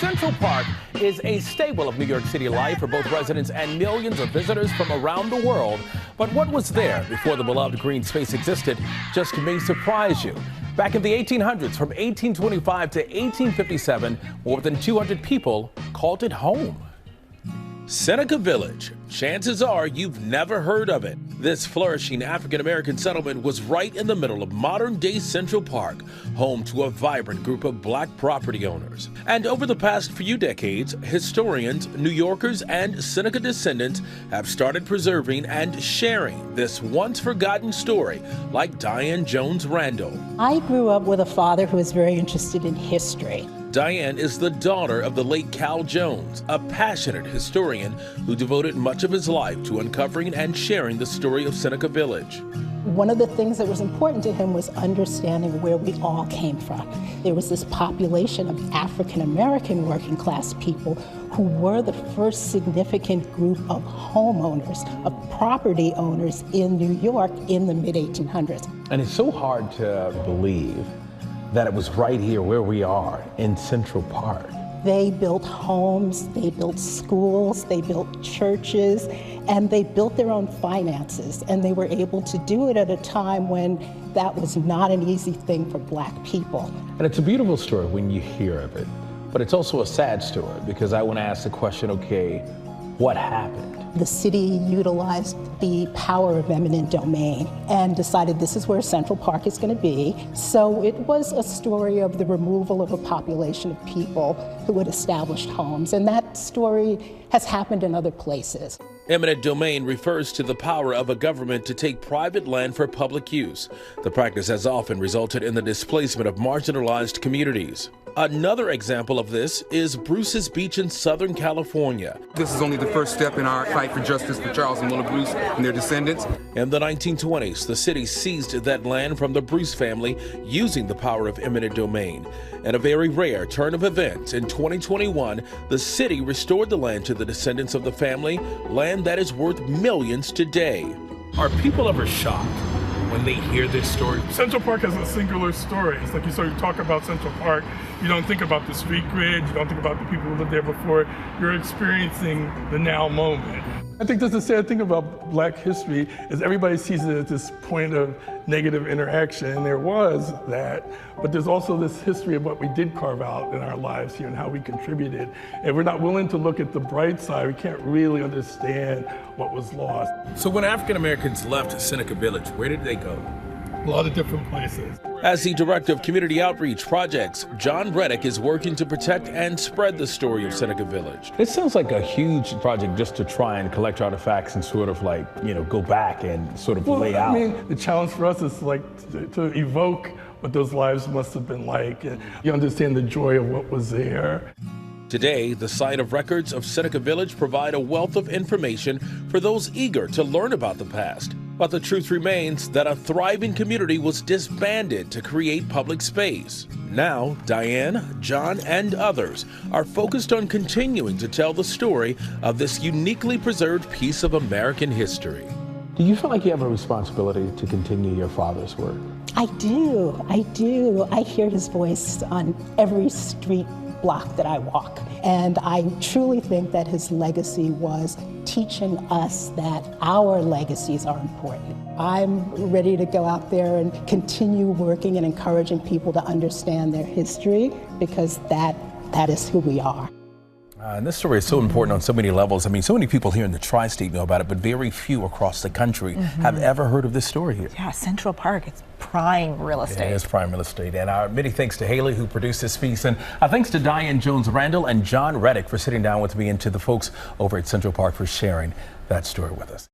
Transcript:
Central Park is a staple of New York City life for both residents and millions of visitors from around the world. But what was there before the beloved green space existed just may surprise you. Back in the 1800s, from 1825 to 1857, more than 200 people called it home. Seneca Village. Chances are you've never heard of it. This flourishing African-American settlement was right in the middle of modern-day Central Park, home to a vibrant group of black property owners. And over the past few decades, historians, New Yorkers, and Seneca descendants have started preserving and sharing this once-forgotten story, like Diane Jones Randall. I grew up with a father who was very interested in history. Diane is the daughter of the late Cal Jones, a passionate historian who devoted much of his life to uncovering and sharing the story of Seneca Village. One of the things that was important to him was understanding where we all came from. There was this population of African-American working class people who were the first significant group of homeowners, of property owners in New York in the mid-1800s. And it's so hard to believe that it was right here where we are in Central Park. They built homes, they built schools, they built churches, and they built their own finances. And they were able to do it at a time when that was not an easy thing for black people. And it's a beautiful story when you hear of it, but it's also a sad story because I want to ask the question, okay, what happened? The city utilized the power of eminent domain and decided this is where Central Park is going to be. So it was a story of the removal of a population of people who had established homes. And that story has happened in other places. Eminent domain refers to the power of a government to take private land for public use. The practice has often resulted in the displacement of marginalized communities. Another example of this is Bruce's Beach in Southern California. This is only the first step in our fight for justice for Charles and Willa Bruce and their descendants. In the 1920s, the city seized that land from the Bruce family using the power of eminent domain. In a very rare turn of events, in 2021, the city restored the land to the descendants of the family, land that is worth millions today. Are people ever shocked when they hear this story? Central Park has a singular story. It's like you talk about Central Park, you don't think about the street grid, you don't think about the people who lived there before. You're experiencing the now moment. I think that's the sad thing about Black history is everybody sees it at this point of negative interaction, and there was that, but there's also this history of what we did carve out in our lives here and how we contributed. And we're not willing to look at the bright side. We can't really understand what was lost. So when African Americans left Seneca Village, where did they go? A lot of different places. As the director of community outreach projects, John Reddick is working to protect and spread the story of Seneca Village. It sounds like a huge project just to try and collect artifacts and sort of like, go back and sort of lay out. I mean, the challenge for us is like to evoke what those lives must have been like. And you understand the joy of what was there. Today, the site of records of Seneca Village provide a wealth of information for those eager to learn about the past. But the truth remains that a thriving community was disbanded to create public space. Now, Diane, John, and others are focused on continuing to tell the story of this uniquely preserved piece of American history. Do you feel like you have a responsibility to continue your father's work? I do. I hear his voice on every street block that I walk. And I truly think that his legacy was teaching us that our legacies are important. I'm ready to go out there and continue working and encouraging people to understand their history because that is who we are. And this story is so important on so many levels. I mean, so many people here in the tri-state know about it, but very few across the country have ever heard of this story here. Yeah, Central Park, it's prime real estate. It is prime real estate. And our many thanks to Haley, who produced this piece. And thanks to Diane Jones Randall and John Reddick for sitting down with me, and to the folks over at Central Park for sharing that story with us.